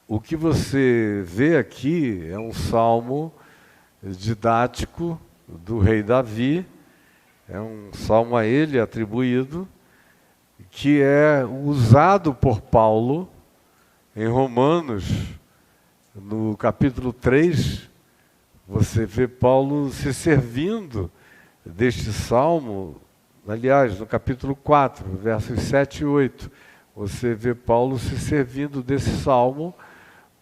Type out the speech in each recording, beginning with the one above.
o que você vê aqui é um salmo didático do rei Davi, é um salmo a ele atribuído, que é usado por Paulo em Romanos, no capítulo 3, você vê Paulo se servindo deste salmo, aliás, no capítulo 4, versos 7 e 8, você vê Paulo se servindo desse salmo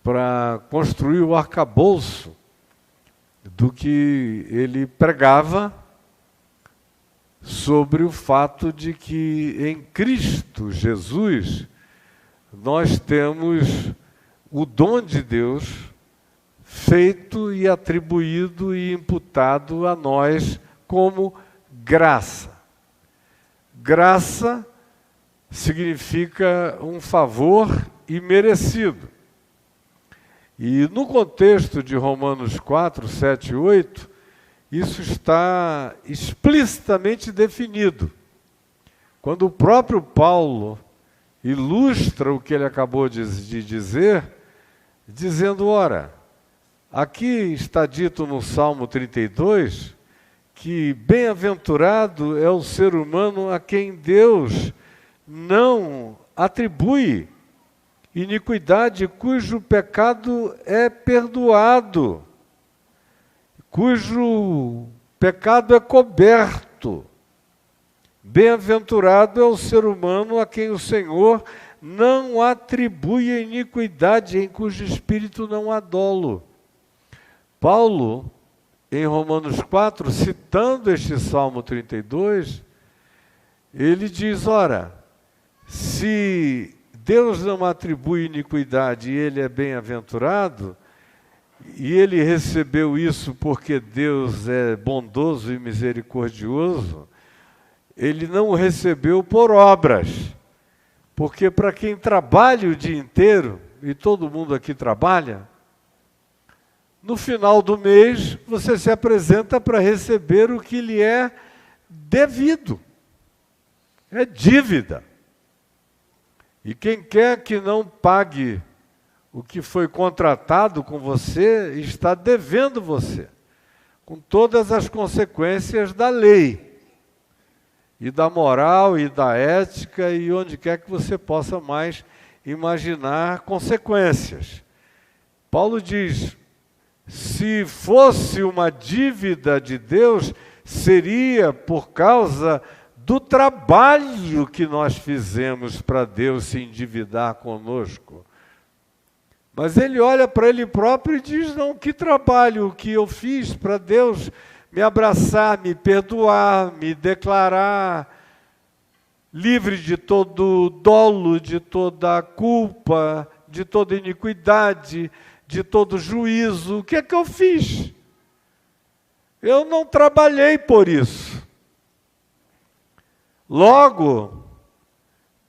para construir o arcabouço do que ele pregava sobre o fato de que em Cristo Jesus nós temos o dom de Deus feito e atribuído e imputado a nós como graça. Graça significa um favor imerecido. E no contexto de Romanos 4, 7 e 8, isso está explicitamente definido. Quando o próprio Paulo ilustra o que ele acabou de dizer, dizendo, ora, aqui está dito no Salmo 32, que bem-aventurado é o ser humano a quem Deus não atribui iniquidade, cujo pecado é perdoado, cujo pecado é coberto. Bem-aventurado é o ser humano a quem o Senhor não atribui a iniquidade, em cujo espírito não há dolo. Paulo, em Romanos 4, citando este Salmo 32, ele diz, ora, se Deus não atribui iniquidade e ele é bem-aventurado, e ele recebeu isso porque Deus é bondoso e misericordioso, ele não o recebeu por obras, porque para quem trabalha o dia inteiro, e todo mundo aqui trabalha, no final do mês você se apresenta para receber o que lhe é devido, é dívida. E quem quer que não pague o que foi contratado com você, está devendo você, com todas as consequências da lei, e da moral, e da ética, e onde quer que você possa mais imaginar consequências. Paulo diz, se fosse uma dívida de Deus, seria por causa do trabalho que nós fizemos para Deus se endividar conosco. Mas ele olha para ele próprio e diz, não, que trabalho que eu fiz para Deus me abraçar, me perdoar, me declarar livre de todo dolo, de toda culpa, de toda iniquidade, de todo juízo. O que é que eu fiz? Eu não trabalhei por isso. Logo,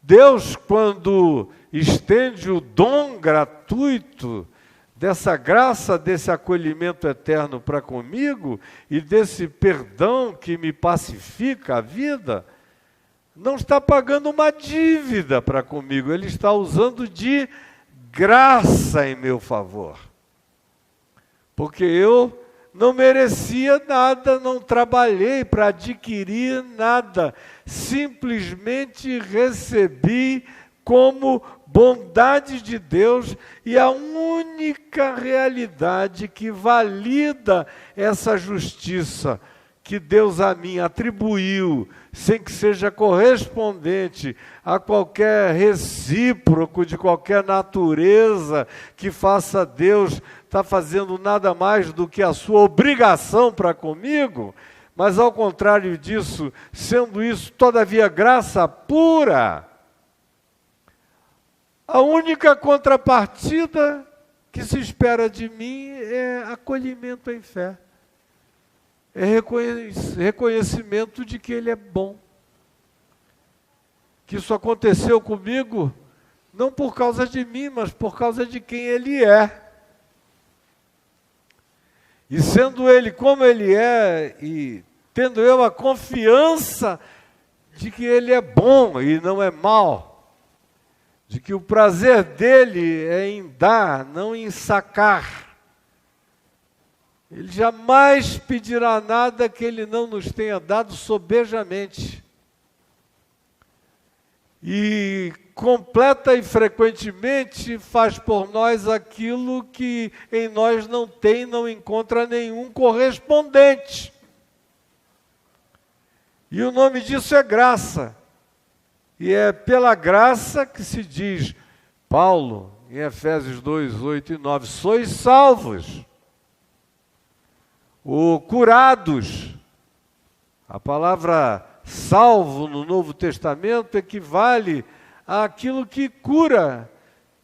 Deus, quando estende o dom gratuito dessa graça, desse acolhimento eterno para comigo e desse perdão que me pacifica a vida, não está pagando uma dívida para comigo, Ele está usando de graça em meu favor. Porque eu não merecia nada, não trabalhei para adquirir nada, simplesmente recebi como bondade de Deus, e a única realidade que valida essa justiça que Deus a mim atribuiu, sem que seja correspondente a qualquer recíproco de qualquer natureza que faça Deus estar fazendo nada mais do que a sua obrigação para comigo, mas ao contrário disso, sendo isso todavia graça pura, a única contrapartida que se espera de mim é acolhimento em fé. É reconhecimento de que Ele é bom. Que isso aconteceu comigo, não por causa de mim, mas por causa de quem Ele é. E sendo Ele como Ele é, e tendo eu a confiança de que Ele é bom e não é mau, de que o prazer dele é em dar, não em sacar. Ele jamais pedirá nada que ele não nos tenha dado sobejamente. E completa e frequentemente faz por nós aquilo que em nós não tem, não encontra nenhum correspondente. E o nome disso é graça. E é pela graça que se diz, Paulo, em Efésios 2, 8 e 9, sois salvos, ou curados. A palavra salvo no Novo Testamento equivale àquilo que cura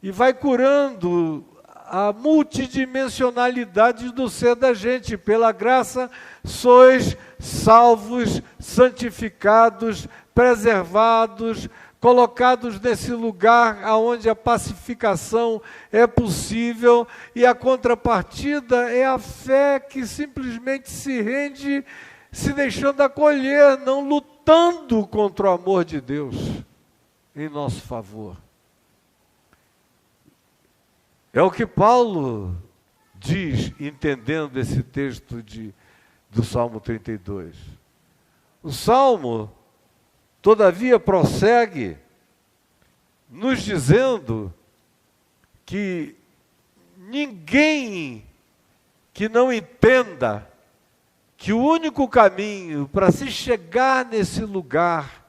e vai curando a multidimensionalidade do ser da gente. Pela graça sois salvos, santificados, preservados, colocados nesse lugar onde a pacificação é possível, e a contrapartida é a fé que simplesmente se rende, se deixando acolher, não lutando contra o amor de Deus em nosso favor. É o que Paulo diz, entendendo esse texto do Salmo 32. O Salmo, todavia, prossegue nos dizendo que ninguém que não entenda que o único caminho para se chegar nesse lugar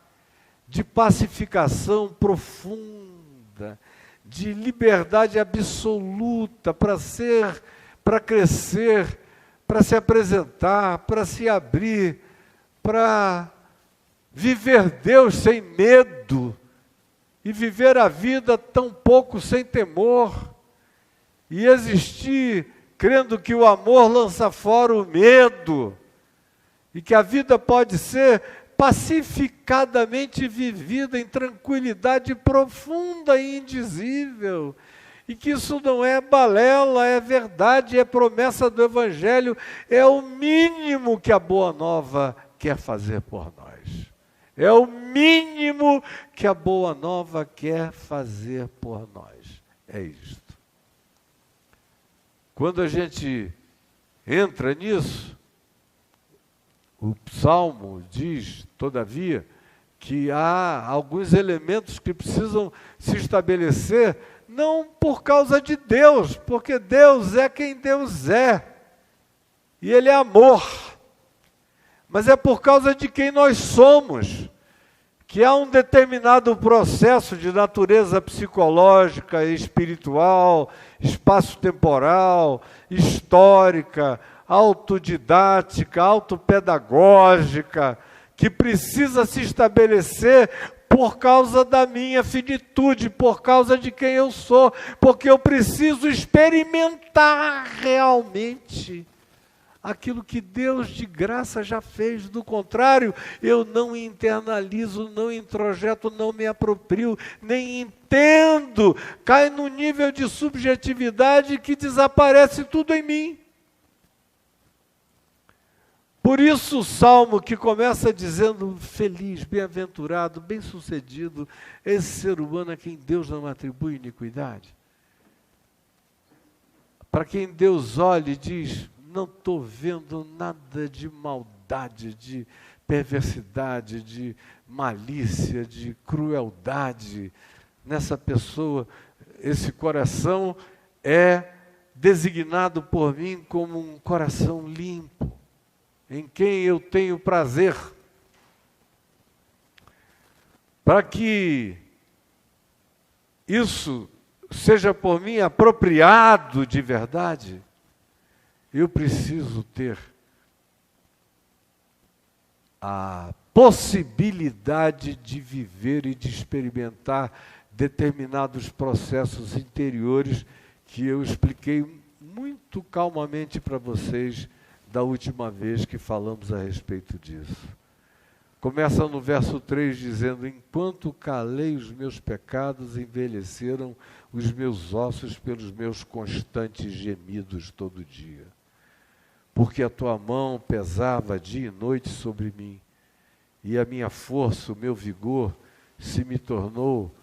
de pacificação profunda, de liberdade absoluta, para crescer, para se apresentar, para se abrir, para viver Deus sem medo e viver a vida tão pouco sem temor e existir crendo que o amor lança fora o medo e que a vida pode ser pacificadamente vivida em tranquilidade profunda e indizível, e que isso não é balela, é verdade, é promessa do Evangelho, é o mínimo que a Boa Nova quer fazer por nós. É o mínimo que a Boa Nova quer fazer por nós. É isto. Quando a gente entra nisso, o Salmo diz, todavia, que há alguns elementos que precisam se estabelecer, não por causa de Deus, porque Deus é quem Deus é, e Ele é amor, mas é por causa de quem nós somos, que há um determinado processo de natureza psicológica, espiritual, espaço-temporal, histórica, autodidática, autopedagógica, que precisa se estabelecer por causa da minha finitude, por causa de quem eu sou, porque eu preciso experimentar realmente aquilo que Deus de graça já fez. Do contrário, eu não internalizo, não introjeto, não me aproprio, nem entendo, cai no nível de subjetividade que desaparece tudo em mim. Por isso o Salmo que começa dizendo feliz, bem-aventurado, bem-sucedido, esse ser humano a quem Deus não atribui iniquidade. Para quem Deus olha e diz, não estou vendo nada de maldade, de perversidade, de malícia, de crueldade nessa pessoa. Esse coração é designado por mim como um coração limpo, em quem eu tenho prazer. Para que isso seja por mim apropriado de verdade, eu preciso ter a possibilidade de viver e de experimentar determinados processos interiores que eu expliquei muito calmamente para vocês da última vez que falamos a respeito disso. Começa no verso 3 dizendo, enquanto calei os meus pecados, envelheceram os meus ossos pelos meus constantes gemidos todo dia. Porque a tua mão pesava dia e noite sobre mim, e a minha força, o meu vigor, se me tornou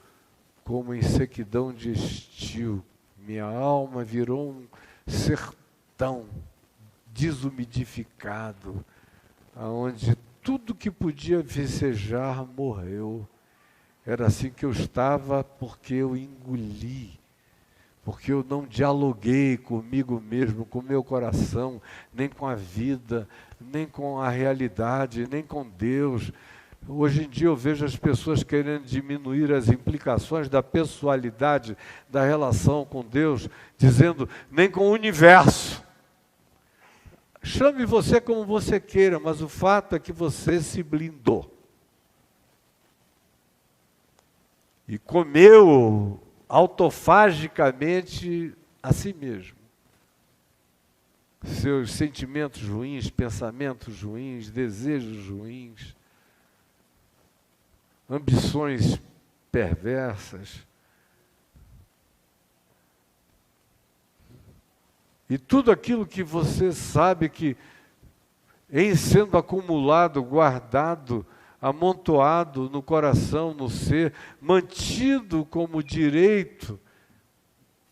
como em sequidão de estio. Minha alma virou um sertão desumidificado, aonde tudo que podia vicejar morreu. Era assim que eu estava, porque eu engoli, porque eu não dialoguei comigo mesmo, com o meu coração, nem com a vida, nem com a realidade, nem com Deus. Hoje em dia eu vejo as pessoas querendo diminuir as implicações da pessoalidade, da relação com Deus, dizendo, nem com o universo. Chame você como você queira, mas o fato é que você se blindou. E comeu autofagicamente a si mesmo. Seus sentimentos ruins, pensamentos ruins, desejos ruins, ambições perversas. E tudo aquilo que você sabe que, em sendo acumulado, guardado, amontoado no coração, no ser, mantido como direito,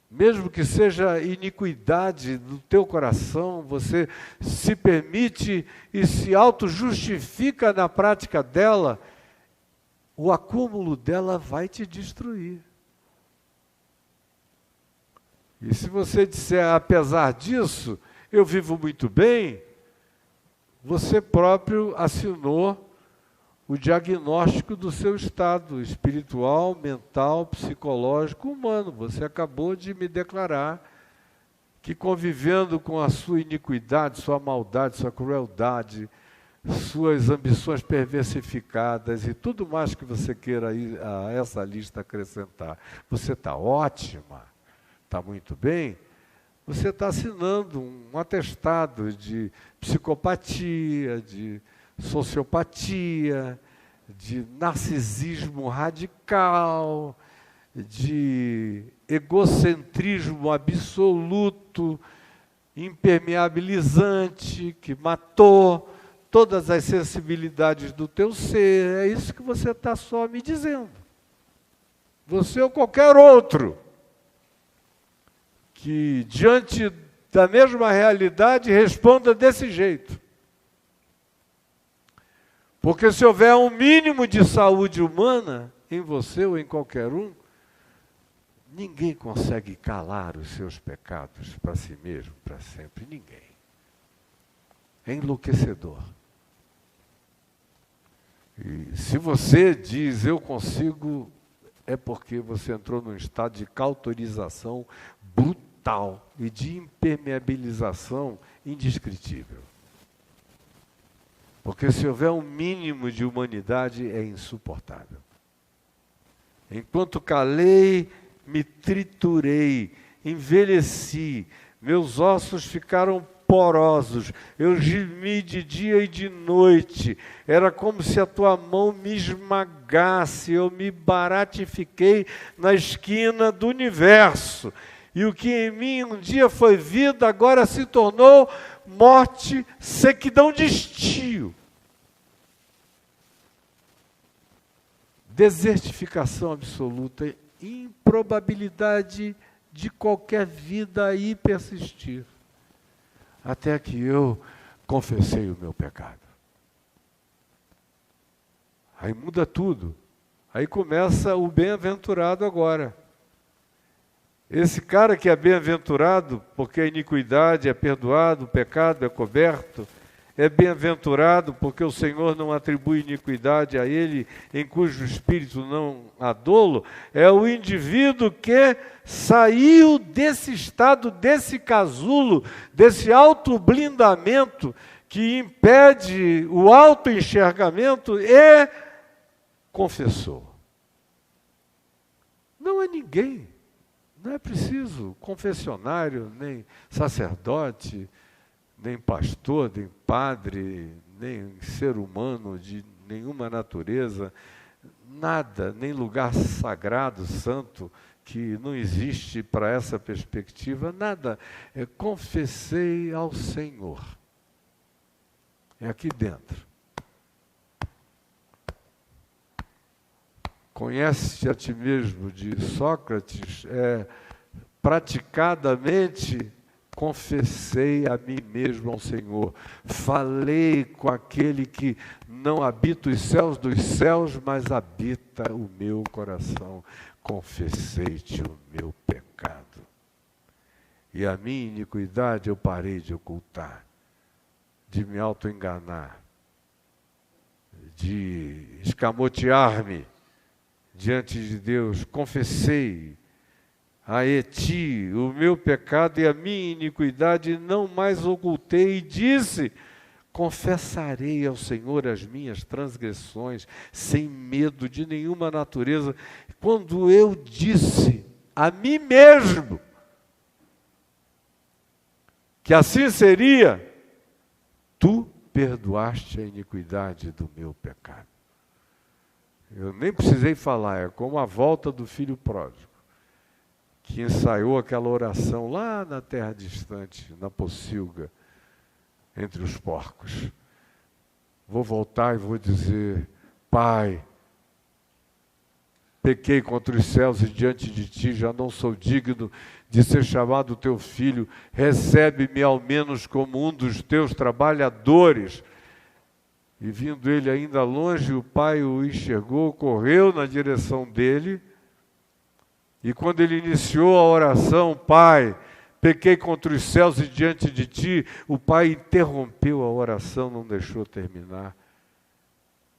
mesmo que seja iniquidade do teu coração, você se permite e se auto-justifica na prática dela, o acúmulo dela vai te destruir. E se você disser, apesar disso, eu vivo muito bem, você próprio assinou o diagnóstico do seu estado espiritual, mental, psicológico, humano. Você acabou de me declarar que, convivendo com a sua iniquidade, sua maldade, sua crueldade, suas ambições perversificadas e tudo mais que você queira aí a essa lista acrescentar, você está ótima, está muito bem, você está assinando um atestado de psicopatia, de sociopatia, de narcisismo radical, de egocentrismo absoluto, impermeabilizante, que matou todas as sensibilidades do teu ser. É isso que você está só me dizendo. Você ou qualquer outro que, diante da mesma realidade, responda desse jeito. Porque se houver um mínimo de saúde humana em você ou em qualquer um, ninguém consegue calar os seus pecados para si mesmo, para sempre. Ninguém. É enlouquecedor. E se você diz, eu consigo, é porque você entrou num estado de cauterização brutal e de impermeabilização indescritível. Porque se houver um mínimo de humanidade, é insuportável. Enquanto calei, me triturei, envelheci, meus ossos ficaram porosos, eu gemi de dia e de noite, era como se a tua mão me esmagasse, eu me baratifiquei na esquina do universo. E o que em mim um dia foi vida, agora se tornou morte, sequidão de estio. Desertificação absoluta, improbabilidade de qualquer vida aí persistir. Até que eu confessei o meu pecado. Aí muda tudo. Aí começa o bem-aventurado agora. Esse cara que é bem-aventurado, porque a iniquidade é perdoada, o pecado é coberto, é bem-aventurado porque o Senhor não atribui iniquidade a ele, em cujo espírito não há dolo, é o indivíduo que saiu desse estado, desse casulo, desse autoblindamento que impede o autoenxergamento e confessou. Não é ninguém. Não é preciso confessionário, nem sacerdote, nem pastor, nem padre, nem ser humano de nenhuma natureza, nada, nem lugar sagrado, santo, que não existe para essa perspectiva, nada. Confessei ao Senhor. É aqui dentro. conhece-te a ti mesmo, de Sócrates, praticadamente confessei a mim mesmo ao Senhor, falei com aquele que não habita os céus dos céus, mas habita o meu coração, confessei-te o meu pecado. E a minha iniquidade eu parei de ocultar, de me auto-enganar, de escamotear-me diante de Deus. Confessei a ti o meu pecado e a minha iniquidade não mais ocultei, e disse: confessarei ao Senhor as minhas transgressões, sem medo de nenhuma natureza. Quando eu disse a mim mesmo que assim seria, tu perdoaste a iniquidade do meu pecado. Eu nem precisei falar, é como a volta do filho pródigo, que ensaiou aquela oração lá na terra distante, na pocilga, entre os porcos. Vou voltar e vou dizer: Pai, pequei contra os céus e diante de ti, já não sou digno de ser chamado teu filho, recebe-me ao menos como um dos teus trabalhadores. E vindo ele ainda longe, o pai o enxergou, correu na direção dele, e quando ele iniciou a oração: Pai, pequei contra os céus e diante de ti, o pai interrompeu a oração, não deixou terminar,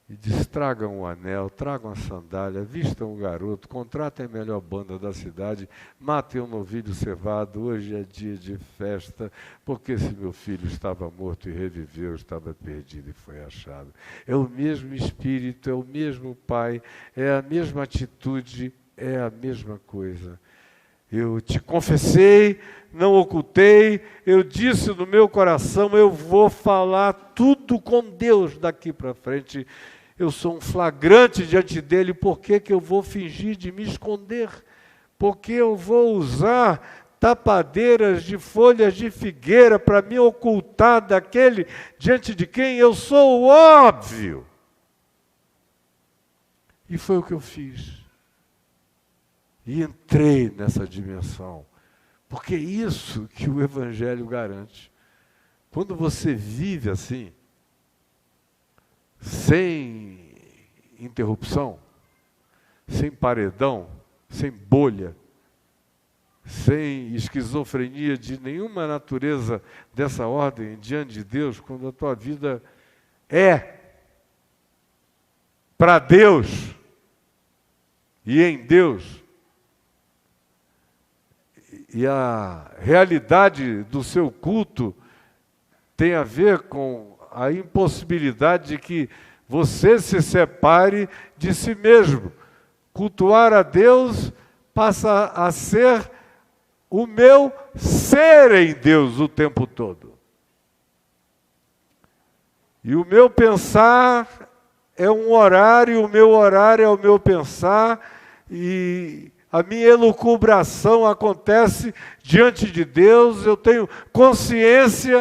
e disse: tragam o anel, tragam a sandália, vistam o garoto, contratem a melhor banda da cidade, matem um novilho cevado, hoje é dia de festa, porque esse meu filho estava morto e reviveu, estava perdido e foi achado. É o mesmo Espírito, é o mesmo Pai, é a mesma atitude, é a mesma coisa. Eu te confessei, não ocultei, eu disse no meu coração: eu vou falar tudo com Deus daqui para frente. Eu sou um flagrante diante dele, por que eu vou fingir de me esconder? Porque eu vou usar tapadeiras de folhas de figueira para me ocultar daquele diante de quem eu sou o óbvio. E foi o que eu fiz. E entrei nessa dimensão, porque é isso que o Evangelho garante. Quando você vive assim, sem interrupção, sem paredão, sem bolha, sem esquizofrenia de nenhuma natureza dessa ordem diante de Deus, quando a tua vida é para Deus e em Deus, e a realidade do seu culto tem a ver com a impossibilidade de que você se separe de si mesmo. Cultuar a Deus passa a ser o meu ser em Deus o tempo todo. E o meu pensar é um horário, o meu horário é o meu pensar, e a minha elucubração acontece diante de Deus. Eu tenho consciente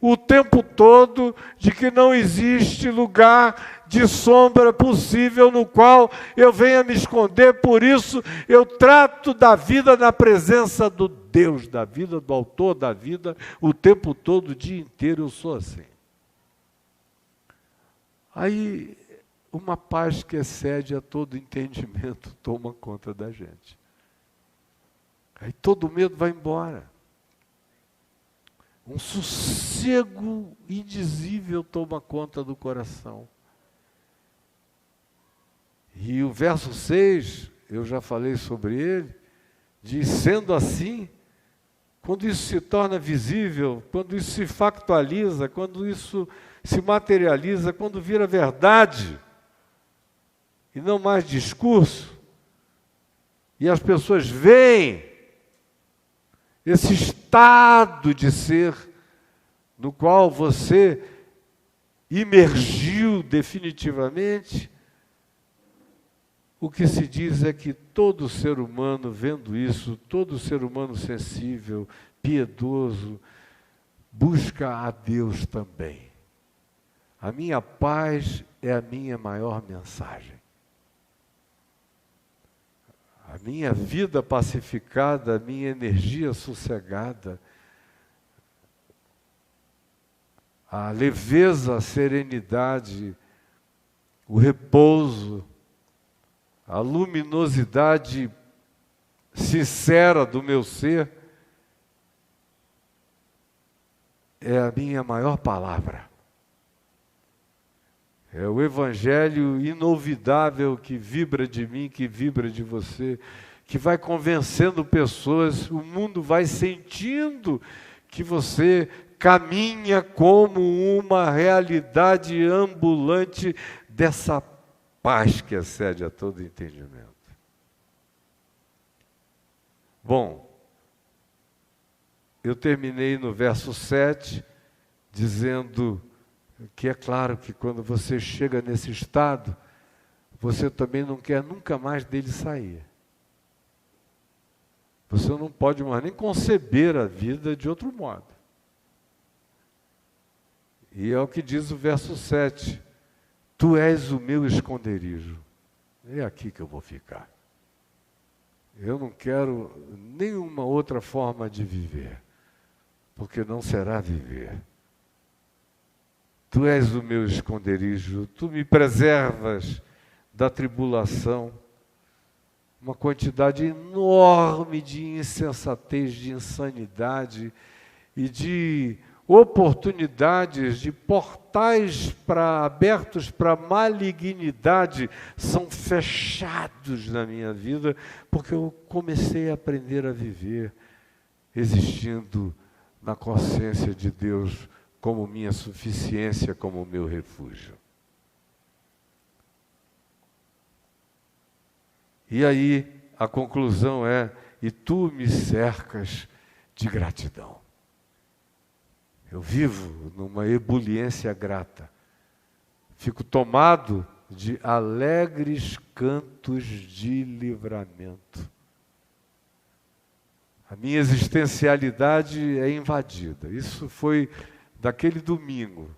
o tempo todo de que não existe lugar de sombra possível no qual eu venha me esconder. Por isso eu trato da vida na presença do Deus da vida, do autor da vida, o tempo todo, o dia inteiro. Eu sou assim. Aí uma paz que excede a todo entendimento toma conta da gente. Aí todo medo vai embora. Um sossego indizível toma conta do coração. E o verso 6, eu já falei sobre ele, diz: sendo assim, quando isso se torna visível, quando isso se factualiza, quando isso se materializa, quando vira verdade, e não mais discurso, e as pessoas veem esse estado de ser no qual você imergiu definitivamente, o que se diz é que todo ser humano, vendo isso, todo ser humano sensível, piedoso, busca a Deus também. A minha paz é a minha maior mensagem. a minha vida pacificada, a minha energia sossegada, a leveza, a serenidade, o repouso, a luminosidade sincera do meu ser, é a minha maior palavra. É o evangelho inolvidável que vibra de mim, que vibra de você, que vai convencendo pessoas, o mundo vai sentindo que você caminha como uma realidade ambulante dessa paz que excede a todo entendimento. Bom, eu terminei no verso 7, dizendo que é claro que quando você chega nesse estado, você também não quer nunca mais dele sair. Você não pode mais nem conceber a vida de outro modo. E é o que diz o verso 7. Tu és o meu esconderijo. É aqui que eu vou ficar. Eu não quero nenhuma outra forma de viver, porque não será viver. Tu és o meu esconderijo, tu me preservas da tribulação, uma quantidade enorme de insensatez, de insanidade e de oportunidades, de portais abertos para malignidade são fechados na minha vida, porque eu comecei a aprender a viver existindo na consciência de Deus como minha suficiência, como meu refúgio. E aí a conclusão é: e tu me cercas de gratidão. Eu vivo numa ebuliência grata. Fico tomado de alegres cantos de livramento. A minha existencialidade é invadida. Isso foi daquele domingo.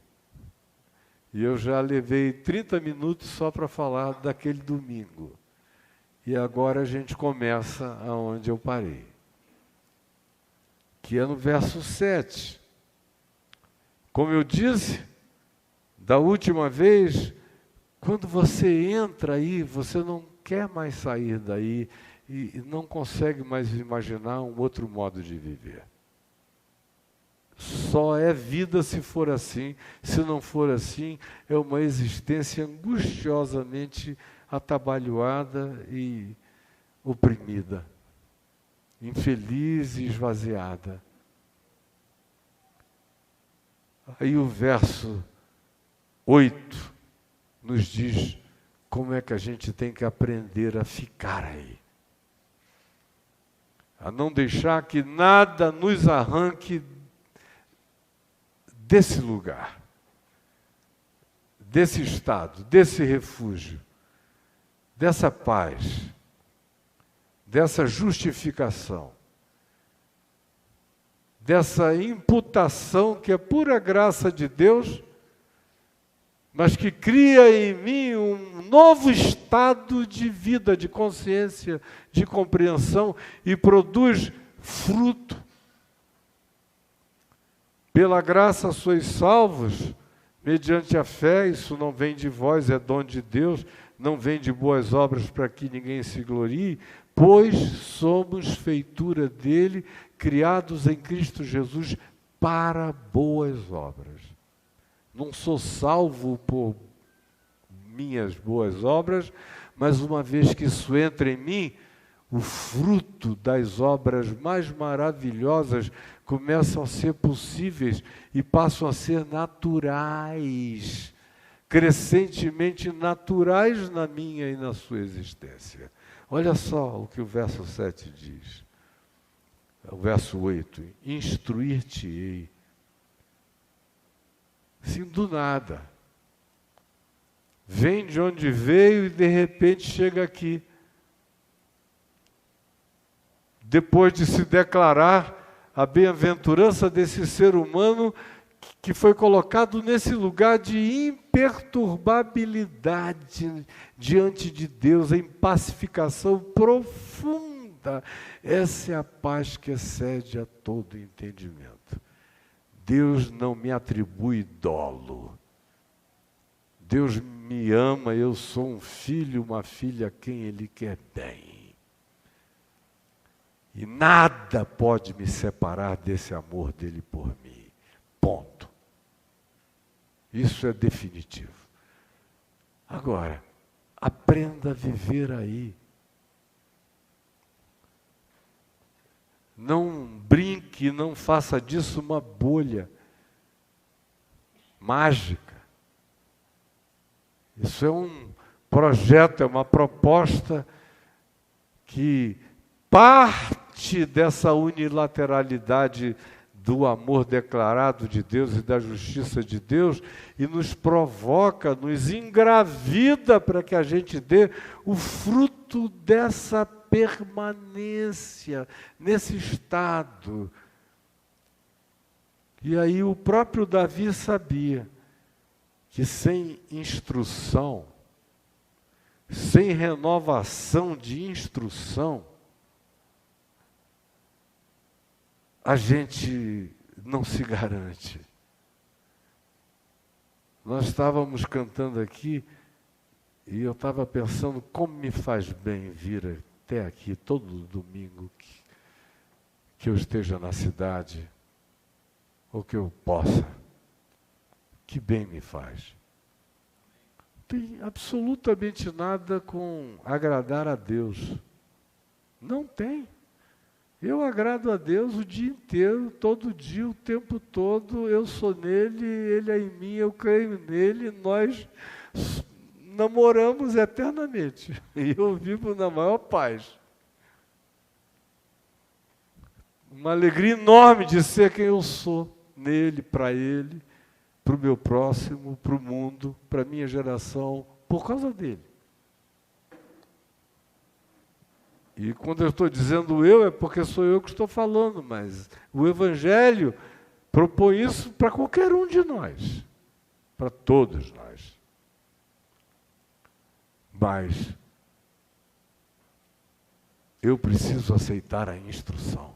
E eu já levei 30 minutos só para falar daquele domingo. E agora a gente começa aonde eu parei, que é no verso 7. Como eu disse, da última vez, quando você entra aí, você não quer mais sair daí e não consegue mais imaginar um outro modo de viver. Só é vida se for assim. Se não for assim, é uma existência angustiosamente atabalhoada e oprimida, infeliz e esvaziada. Aí o verso 8 nos diz como é que a gente tem que aprender a ficar aí. A não deixar que nada nos arranque desse lugar, desse estado, desse refúgio, dessa paz, dessa justificação, dessa imputação que é pura graça de Deus, mas que cria em mim um novo estado de vida, de consciência, de compreensão e produz fruto. Pela graça sois salvos, mediante a fé. Isso não vem de vós, é dom de Deus, não vem de boas obras para que ninguém se glorie, pois somos feitura dele, criados em Cristo Jesus para boas obras. Não sou salvo por minhas boas obras, mas uma vez que isso entra em mim, o fruto das obras mais maravilhosas começam a ser possíveis e passam a ser naturais, crescentemente naturais na minha e na sua existência. Olha só o que o verso 7 diz. O verso 8, instruir-te-ei. Sim, do nada. Vem de onde veio e de repente chega aqui. Depois de se declarar a bem-aventurança desse ser humano que foi colocado nesse lugar de imperturbabilidade diante de Deus, em pacificação profunda. Essa é a paz que excede a todo entendimento. Deus não me atribui dolo. Deus me ama, eu sou um filho, uma filha a quem Ele quer bem. E nada pode me separar desse amor dele por mim. Ponto. Isso é definitivo. Agora, aprenda a viver aí. Não brinque, não faça disso uma bolha mágica. Isso é um projeto, é uma proposta que parte dessa unilateralidade do amor declarado de Deus e da justiça de Deus e nos provoca, nos engravida para que a gente dê o fruto dessa permanência nesse estado. E aí o próprio Davi sabia que sem instrução, sem renovação de instrução, a gente não se garante. Nós estávamos cantando aqui e eu estava pensando como me faz bem vir até aqui todo domingo que eu esteja na cidade ou que eu possa. Que bem me faz. Não tem absolutamente nada com agradar a Deus. Não tem. Eu agrado a Deus o dia inteiro, todo dia, o tempo todo. Eu sou nele, ele é em mim, eu creio nele. Nós namoramos eternamente. E eu vivo na maior paz. Uma alegria enorme de ser quem eu sou. Nele, para ele, para o meu próximo, para o mundo, para a minha geração, por causa dele. E quando eu estou dizendo eu, é porque sou eu que estou falando, mas o Evangelho propõe isso para qualquer um de nós, para todos nós. Mas eu preciso aceitar a instrução.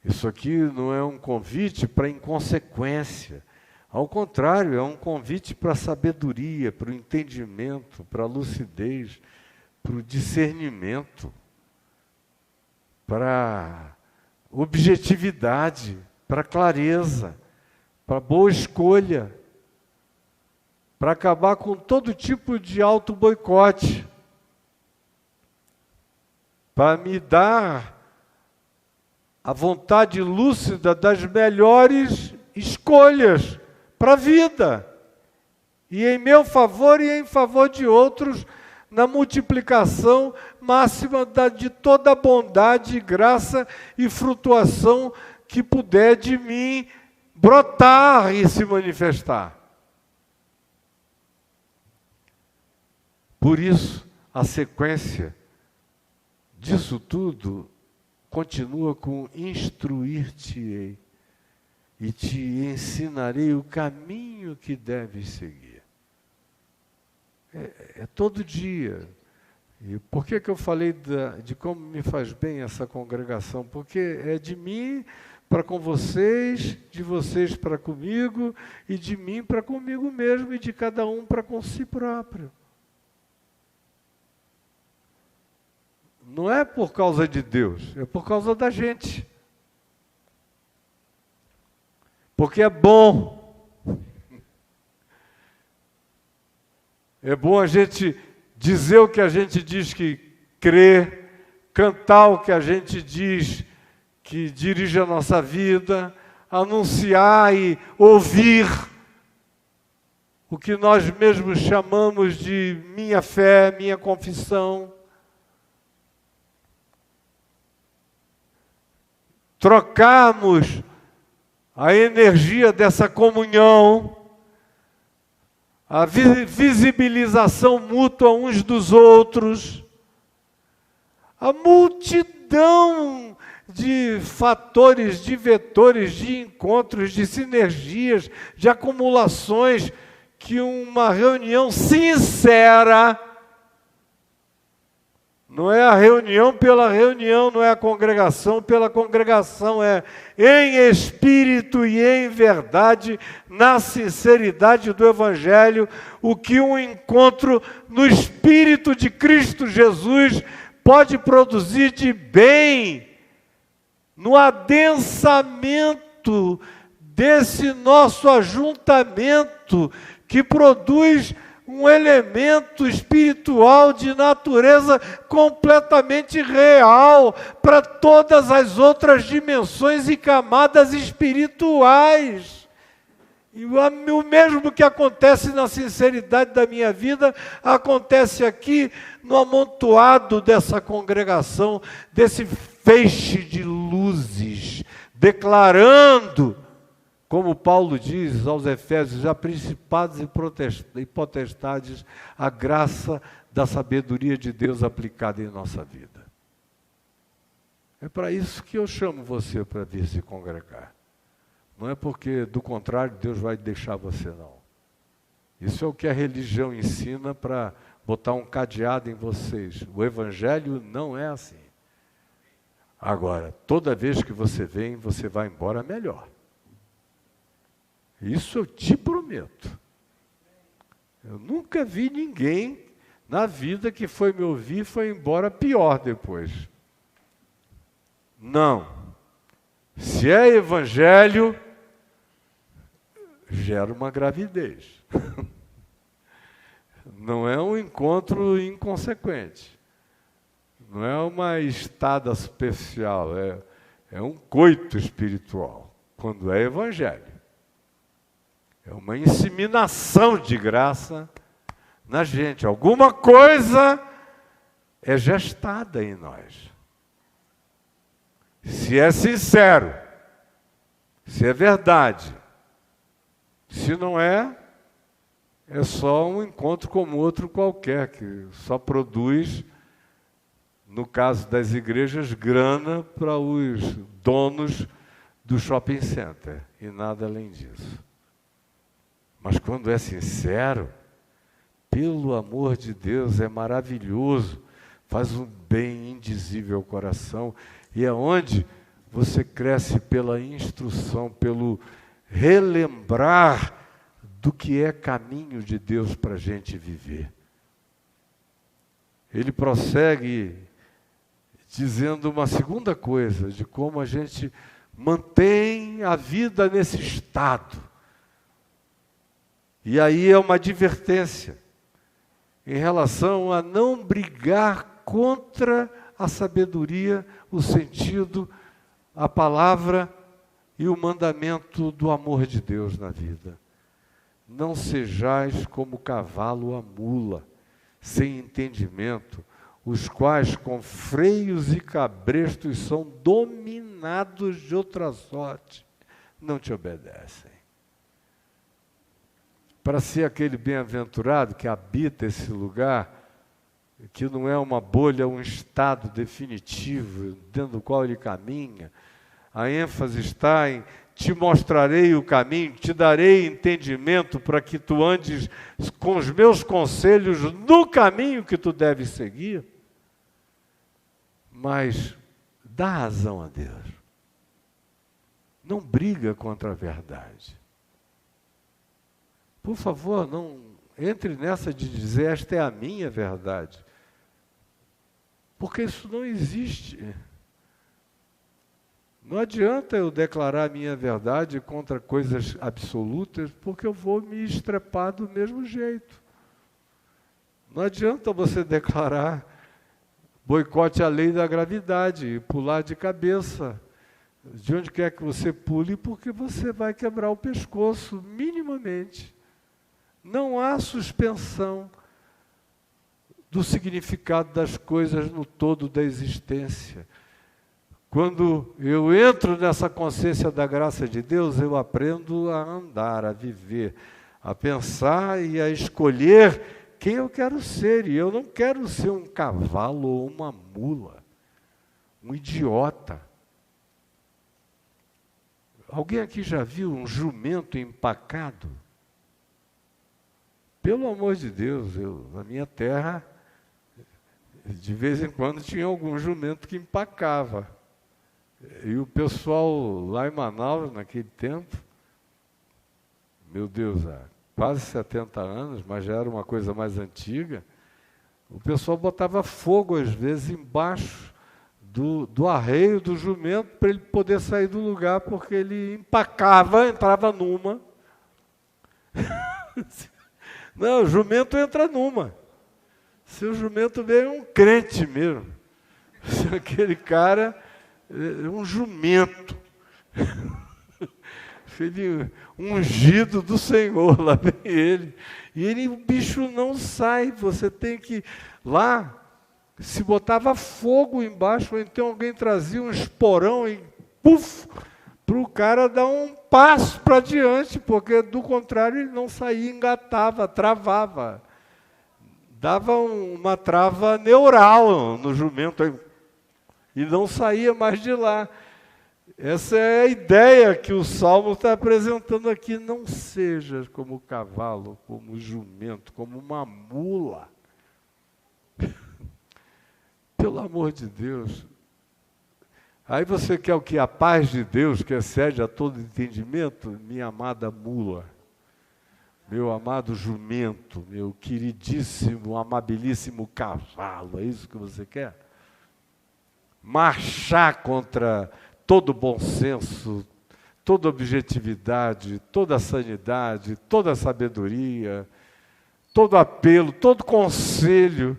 Isso aqui não é um convite para inconsequência. Ao contrário, é um convite para a sabedoria, para o entendimento, para a lucidez, para o discernimento, para a objetividade, para a clareza, para a boa escolha, para acabar com todo tipo de auto-boicote, para me dar a vontade lúcida das melhores escolhas para a vida, e em meu favor e em favor de outros, na multiplicação máxima de toda a bondade, graça e frutuação que puder de mim brotar e se manifestar. Por isso, a sequência disso tudo continua com instruir-te-ei e te ensinarei o caminho que deves seguir. É todo dia. E por que eu falei de como me faz bem essa congregação? Porque é de mim para com vocês, de vocês para comigo, e de mim para comigo mesmo, e de cada um para com si próprio. Não é por causa de Deus, é por causa da gente. Porque é bom. É bom a gente dizer o que a gente diz que crê, cantar o que a gente diz que dirige a nossa vida, anunciar e ouvir o que nós mesmos chamamos de minha fé, minha confissão. Trocarmos a energia dessa comunhão, a visibilização mútua uns dos outros, a multidão de fatores, de vetores, de encontros, de sinergias, de acumulações, que uma reunião sincera, não é a reunião pela reunião, não é a congregação pela congregação, é em espírito e em verdade, na sinceridade do Evangelho, o que um encontro no Espírito de Cristo Jesus pode produzir de bem, no adensamento desse nosso ajuntamento, que produz um elemento espiritual de natureza completamente real para todas as outras dimensões e camadas espirituais. E o mesmo que acontece na sinceridade da minha vida, acontece aqui no amontoado dessa congregação, desse feixe de luzes, declarando, como Paulo diz aos Efésios, a principados e potestades, a graça da sabedoria de Deus aplicada em nossa vida. É para isso que eu chamo você para vir se congregar. Não é porque, do contrário, Deus vai deixar você, não. Isso é o que a religião ensina para botar um cadeado em vocês. O Evangelho não é assim. Agora, toda vez que você vem, você vai embora melhor. Isso eu te prometo. Eu nunca vi ninguém na vida que foi me ouvir e foi embora pior depois. Não. Se é evangelho, gera uma gravidez. Não é um encontro inconsequente. Não é uma estada superficial. É um coito espiritual, quando é evangelho. É uma inseminação de graça na gente. Alguma coisa é gestada em nós. Se é sincero, se é verdade. Se não é, é só um encontro como outro qualquer, que só produz, no caso das igrejas, grana para os donos do shopping center, e nada além disso. Mas quando é sincero, pelo amor de Deus, é maravilhoso, faz um bem indizível ao coração, e é onde você cresce pela instrução, pelo relembrar do que é caminho de Deus para a gente viver. Ele prossegue dizendo uma segunda coisa, de como a gente mantém a vida nesse estado. E aí é uma advertência em relação a não brigar contra a sabedoria, o sentido, a palavra e o mandamento do amor de Deus na vida. Não sejais como cavalo a mula, sem entendimento, os quais com freios e cabrestos são dominados de outra sorte, não te obedecem. Para ser aquele bem-aventurado que habita esse lugar, que não é uma bolha, um estado definitivo, dentro do qual ele caminha, a ênfase está em te mostrarei o caminho, te darei entendimento para que tu andes com os meus conselhos no caminho que tu deves seguir. Mas dá razão a Deus. Não briga contra a verdade. Por favor, não entre nessa de dizer esta é a minha verdade. Porque isso não existe. Não adianta eu declarar a minha verdade contra coisas absolutas, porque eu vou me estrepar do mesmo jeito. Não adianta você declarar boicote à lei da gravidade e pular de cabeça, de onde quer que você pule, porque você vai quebrar o pescoço, minimamente. Não há suspensão do significado das coisas no todo da existência. Quando eu entro nessa consciência da graça de Deus, eu aprendo a andar, a viver, a pensar e a escolher quem eu quero ser. E eu não quero ser um cavalo ou uma mula, um idiota. Alguém aqui já viu um jumento empacado? Pelo amor de Deus, na minha terra, de vez em quando tinha algum jumento que empacava. E o pessoal lá em Manaus, naquele tempo, meu Deus, há quase 70 anos, mas já era uma coisa mais antiga, o pessoal botava fogo, às vezes, embaixo do arreio do jumento para ele poder sair do lugar, porque ele empacava, entrava numa. Não, o jumento entra numa. Se o jumento veio, é um crente mesmo. Se aquele cara é um jumento. Ele, ungido do Senhor, lá vem ele. E o bicho não sai, você tem que... Lá, se botava fogo embaixo, ou então alguém trazia um esporão e puf, para o cara dar um passo para diante, porque do contrário ele não saía, engatava, travava. Dava uma trava neural no jumento e não saía mais de lá. Essa é a ideia que o Salmo está apresentando aqui. Não seja como o cavalo, como o jumento, como uma mula. Pelo amor de Deus. Aí você quer o que? A paz de Deus, que excede a todo entendimento? Minha amada mula, meu amado jumento, meu queridíssimo, amabilíssimo cavalo, é isso que você quer? Marchar contra todo bom senso, toda objetividade, toda sanidade, toda sabedoria, todo apelo, todo conselho,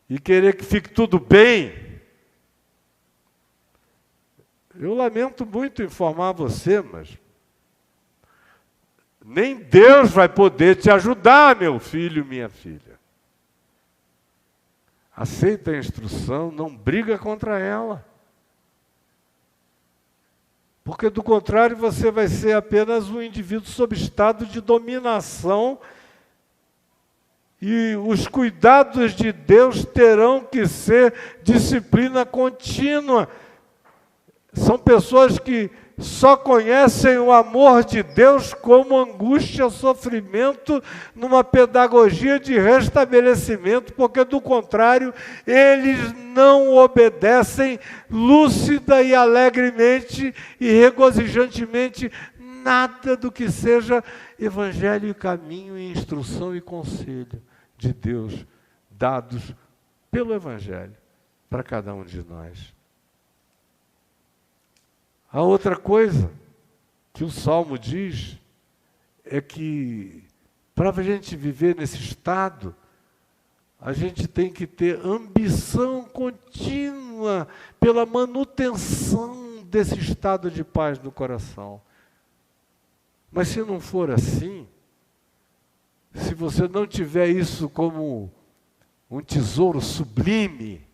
e querer que fique tudo bem. Eu lamento muito informar você, mas nem Deus vai poder te ajudar, meu filho, minha filha. Aceita a instrução, não briga contra ela. Porque, do contrário, você vai ser apenas um indivíduo sob estado de dominação e os cuidados de Deus terão que ser disciplina contínua. São pessoas que só conhecem o amor de Deus como angústia, sofrimento, numa pedagogia de restabelecimento, porque, do contrário, eles não obedecem lúcida e alegremente e regozijantemente nada do que seja evangelho e caminho e instrução e conselho de Deus dados pelo evangelho para cada um de nós. A outra coisa que o Salmo diz é que, para a gente viver nesse estado, a gente tem que ter ambição contínua pela manutenção desse estado de paz no coração. Mas se não for assim, se você não tiver isso como um tesouro sublime,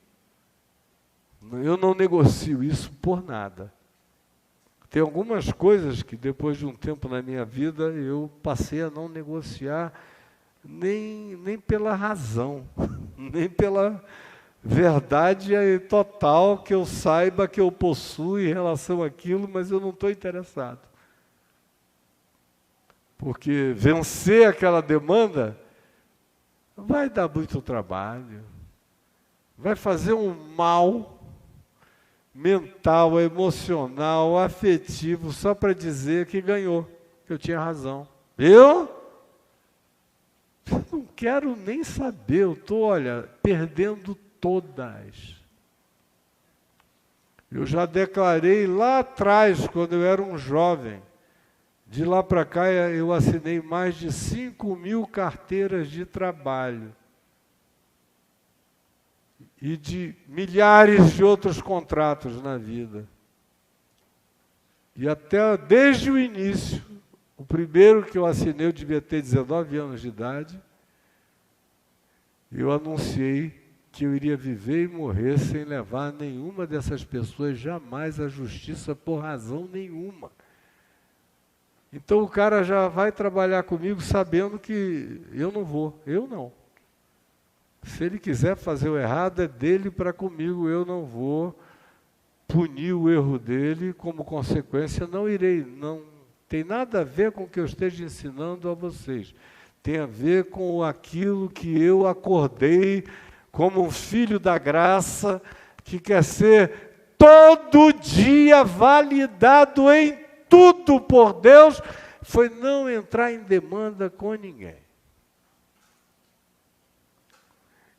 eu não negocio isso por nada. Tem algumas coisas que, depois de um tempo na minha vida, eu passei a não negociar nem pela razão, nem pela verdade total que eu saiba que eu possuo em relação àquilo, mas eu não estou interessado. Porque vencer aquela demanda vai dar muito trabalho, vai fazer um mal mental, emocional, afetivo, só para dizer que ganhou, que eu tinha razão. Eu não quero nem saber, eu estou, olha, perdendo todas. Eu já declarei lá atrás, quando eu era um jovem, de lá para cá eu assinei mais de 5.000 carteiras de trabalho. E de milhares de outros contratos na vida. E até desde o início, o primeiro que eu assinei, eu devia ter 19 anos de idade, eu anunciei que eu iria viver e morrer sem levar nenhuma dessas pessoas jamais à justiça por razão nenhuma. Então o cara já vai trabalhar comigo sabendo que eu não vou, eu não. Se ele quiser fazer o errado, é dele para comigo, eu não vou, punir o erro dele, como consequência, não tem nada a ver com o que eu esteja ensinando a vocês. Tem a ver com aquilo que eu acordei como um filho da graça, que quer ser todo dia validado em tudo por Deus, foi não entrar em demanda com ninguém.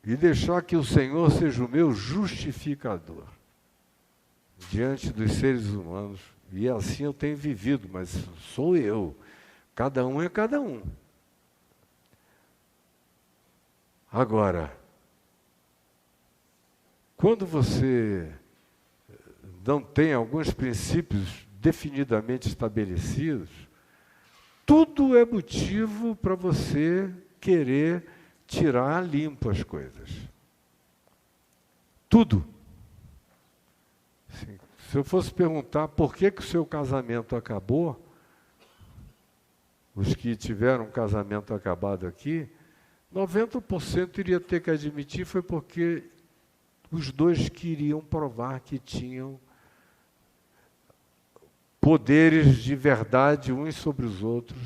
E deixar que o Senhor seja o meu justificador diante dos seres humanos. E assim eu tenho vivido, mas sou eu. Cada um é cada um. Agora, quando você não tem alguns princípios definidamente estabelecidos, tudo é motivo para você querer tirar limpo as coisas. Tudo. Sim. Se eu fosse perguntar por que o seu casamento acabou, os que tiveram um casamento acabado aqui, 90% iria ter que admitir foi porque os dois queriam provar que tinham poderes de verdade uns sobre os outros,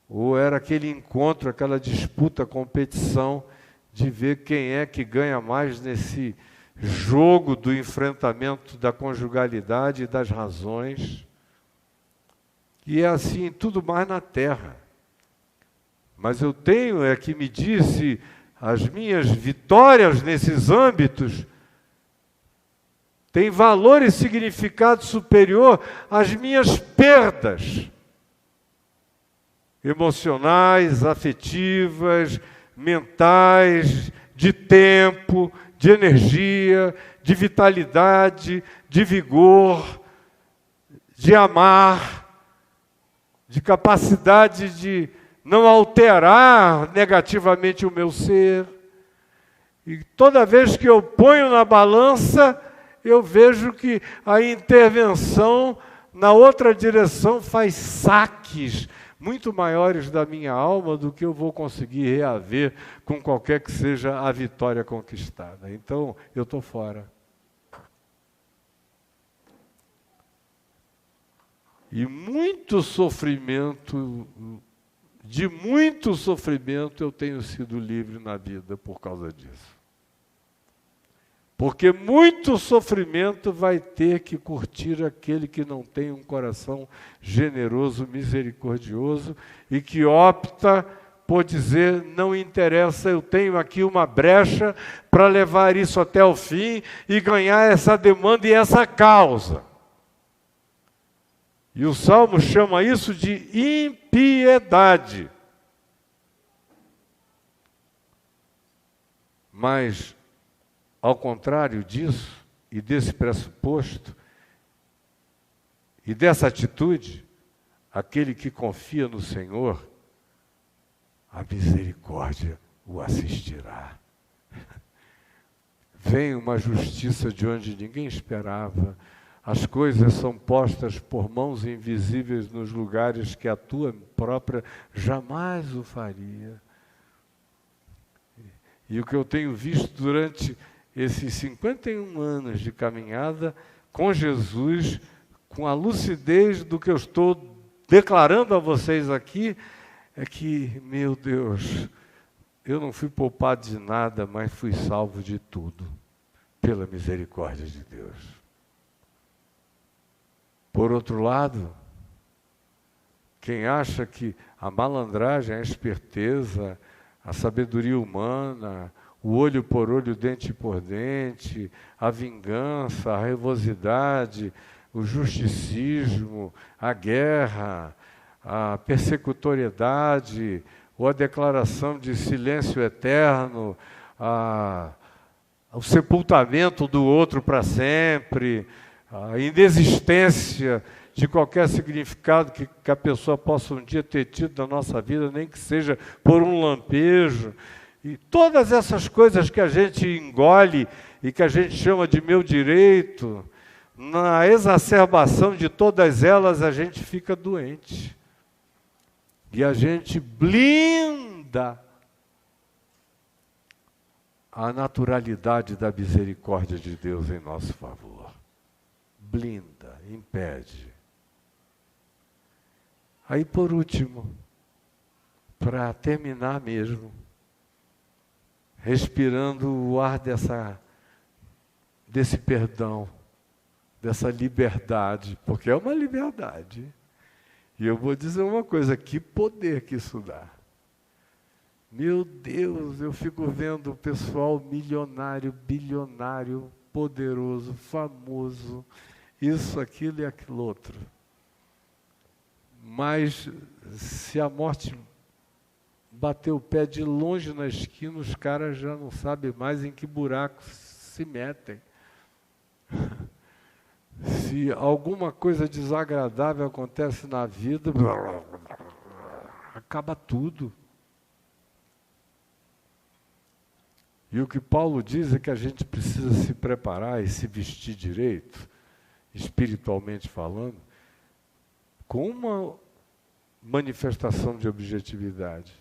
ou era aquele encontro, aquela disputa, competição de ver quem é que ganha mais nesse jogo do enfrentamento da conjugalidade e das razões. E é assim tudo mais na terra. Mas eu tenho que me disse as minhas vitórias nesses âmbitos têm valor e significado superior às minhas perdas emocionais, afetivas, mentais, de tempo, de energia, de vitalidade, de vigor, de amar, de capacidade de não alterar negativamente o meu ser. E toda vez que eu ponho na balança, eu vejo que a intervenção na outra direção faz saques muito maiores da minha alma do que eu vou conseguir reaver com qualquer que seja a vitória conquistada. Então, eu estou fora. E muito sofrimento, de muito sofrimento, eu tenho sido livre na vida por causa disso. Porque muito sofrimento vai ter que curtir aquele que não tem um coração generoso, misericordioso e que opta por dizer, não interessa, eu tenho aqui uma brecha para levar isso até o fim e ganhar essa demanda e essa causa. E o Salmo chama isso de impiedade. Mas, ao contrário disso, e desse pressuposto, e dessa atitude, aquele que confia no Senhor, a misericórdia o assistirá. Vem uma justiça de onde ninguém esperava. As coisas são postas por mãos invisíveis nos lugares que a tua própria jamais o faria. E o que eu tenho visto durante esses 51 anos de caminhada com Jesus, com a lucidez do que eu estou declarando a vocês aqui, é que, meu Deus, eu não fui poupado de nada, mas fui salvo de tudo, pela misericórdia de Deus. Por outro lado, quem acha que a malandragem, a esperteza, a sabedoria humana, o olho por olho, dente por dente, a vingança, a raivosidade, o justicismo, a guerra, a persecutoriedade, ou a declaração de silêncio eterno, o sepultamento do outro para sempre, a inexistência de qualquer significado que a pessoa possa um dia ter tido na nossa vida, nem que seja por um lampejo. E todas essas coisas que a gente engole e que a gente chama de meu direito, na exacerbação de todas elas, a gente fica doente. E a gente blinda a naturalidade da misericórdia de Deus em nosso favor. blinda, impede. Aí, por último, para terminar mesmo, respirando o ar desse perdão, dessa liberdade, porque é uma liberdade. E eu vou dizer uma coisa, que poder que isso dá. Meu Deus, eu fico vendo o pessoal milionário, bilionário, poderoso, famoso, isso, aquilo e aquilo outro. Mas se a morte bater o pé de longe na esquina, os caras já não sabem mais em que buraco se metem. Se alguma coisa desagradável acontece na vida, acaba tudo. E o que Paulo diz é que a gente precisa se preparar e se vestir direito, espiritualmente falando, com uma manifestação de objetividade,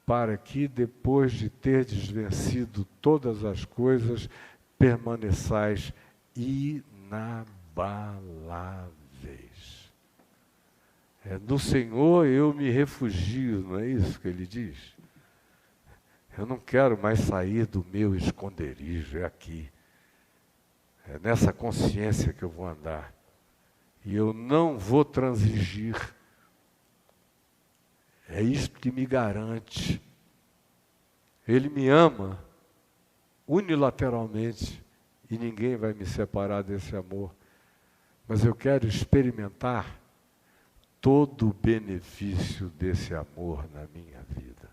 para que depois de terdes vencido todas as coisas, permaneçais inabaláveis. No Senhor eu me refugio, não é isso que ele diz? Eu não quero mais sair do meu esconderijo, é aqui. É nessa consciência que eu vou andar. E eu não vou transigir. É isto que me garante. Ele me ama unilateralmente e ninguém vai me separar desse amor. Mas eu quero experimentar todo o benefício desse amor na minha vida.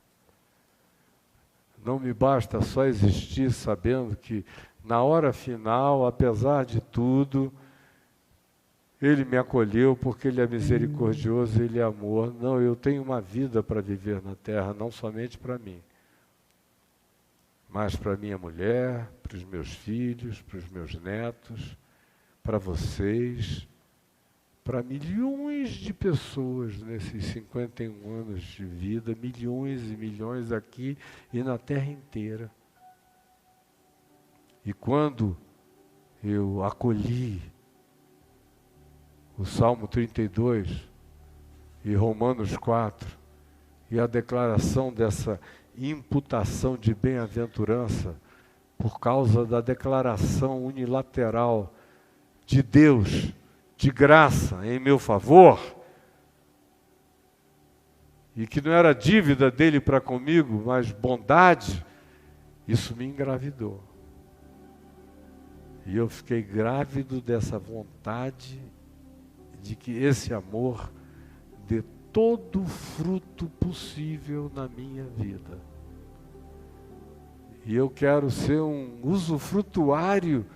Não me basta só existir sabendo que, na hora final, apesar de tudo, Ele me acolheu porque Ele é misericordioso, Ele é amor. Não, eu tenho uma vida para viver na terra, não somente para mim, mas para minha mulher, para os meus filhos, para os meus netos, para vocês, para milhões de pessoas nesses 51 anos de vida, milhões e milhões aqui e na terra inteira. E quando eu acolhi o Salmo 32 e Romanos 4 e a declaração dessa imputação de bem-aventurança por causa da declaração unilateral de Deus, de graça em meu favor, e que não era dívida dele para comigo, mas bondade, isso me engravidou. E eu fiquei grávido dessa vontade de que esse amor dê todo o fruto possível na minha vida. E eu quero ser um usufrutuário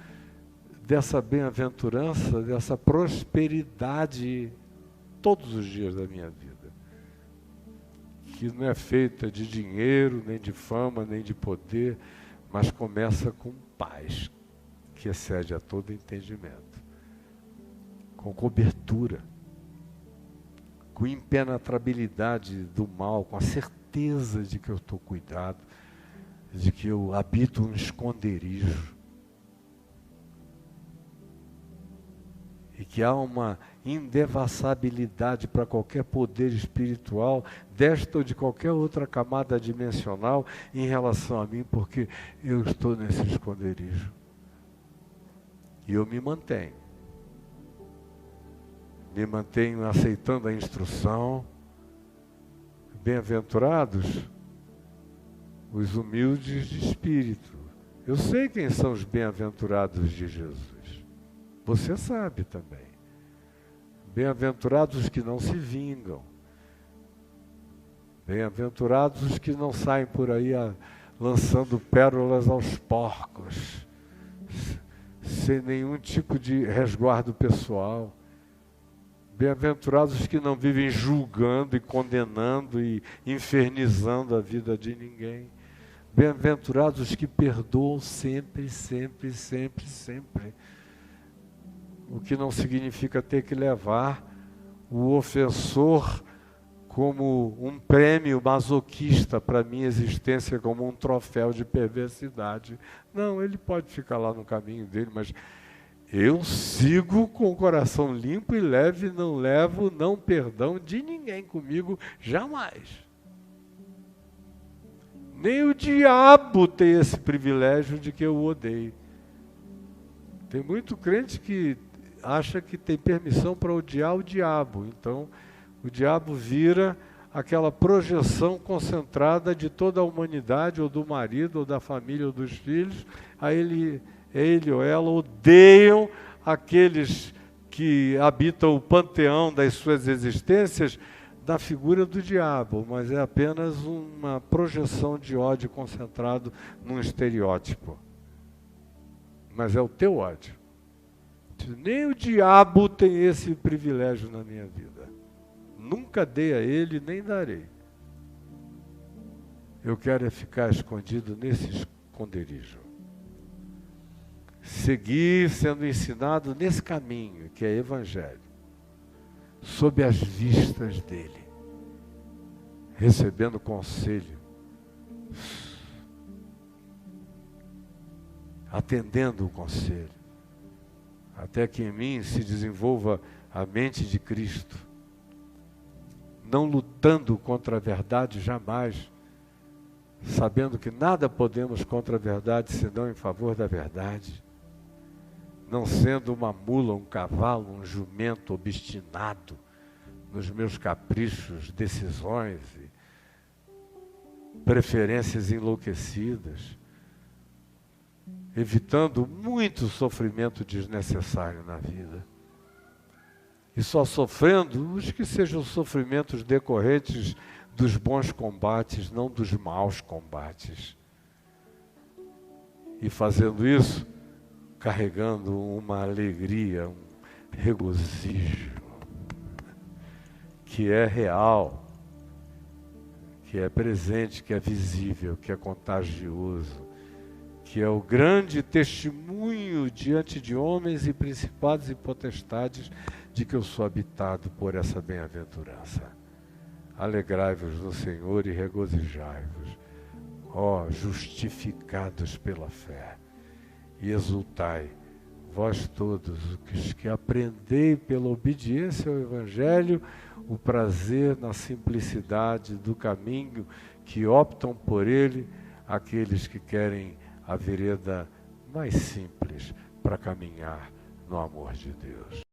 dessa bem-aventurança, dessa prosperidade todos os dias da minha vida. Que não é feita de dinheiro, nem de fama, nem de poder, mas começa com paz, que excede a todo entendimento. Com cobertura, com impenetrabilidade do mal, com a certeza de que eu estou cuidado, de que eu habito um esconderijo, e que há uma indevassabilidade para qualquer poder espiritual, desta ou de qualquer outra camada dimensional, em relação a mim, porque eu estou nesse esconderijo. E eu me mantenho aceitando a instrução. Bem-aventurados os humildes de espírito. Eu sei quem são os bem-aventurados de Jesus. Você sabe também. Bem-aventurados os que não se vingam. Bem-aventurados os que não saem por aí lançando pérolas aos porcos, sem nenhum tipo de resguardo pessoal. Bem-aventurados os que não vivem julgando e condenando e infernizando a vida de ninguém. Bem-aventurados os que perdoam sempre, sempre, sempre, sempre. O que não significa ter que levar o ofensor como um prêmio masoquista para a minha existência, como um troféu de perversidade. Não, ele pode ficar lá no caminho dele, mas Eu sigo com o coração limpo e leve, não levo não perdão de ninguém comigo, jamais. Nem o diabo tem esse privilégio de que eu o odeie. Tem muito crente que acha que tem permissão para odiar o diabo. Então, o diabo vira aquela projeção concentrada de toda a humanidade, ou do marido, ou da família, ou dos filhos. Aí ele ou ela odeiam aqueles que habitam o panteão das suas existências da figura do diabo, mas é apenas uma projeção de ódio concentrado num estereótipo. Mas é o teu ódio. Nem o diabo tem esse privilégio na minha vida. Nunca dei a ele, nem darei. Eu quero é ficar escondido nesse esconderijo. Seguir sendo ensinado nesse caminho, que é evangelho, sob as vistas dele, recebendo conselho, atendendo o conselho, até que em mim se desenvolva a mente de Cristo, não lutando contra a verdade jamais, sabendo que nada podemos contra a verdade senão em favor da verdade, não sendo uma mula, um cavalo, um jumento obstinado nos meus caprichos, decisões e preferências enlouquecidas, evitando muito sofrimento desnecessário na vida. E só sofrendo os que sejam sofrimentos decorrentes dos bons combates, não dos maus combates. E fazendo isso, carregando uma alegria, um regozijo, que é real, que é presente, que é visível, que é contagioso, que é o grande testemunho diante de homens e principados e potestades de que eu sou habitado por essa bem-aventurança. Alegrai-vos no Senhor e regozijai-vos, ó justificados pela fé, e exultai, vós todos os que aprendei pela obediência ao Evangelho, o prazer na simplicidade do caminho, que optam por ele aqueles que querem a vereda mais simples para caminhar no amor de Deus.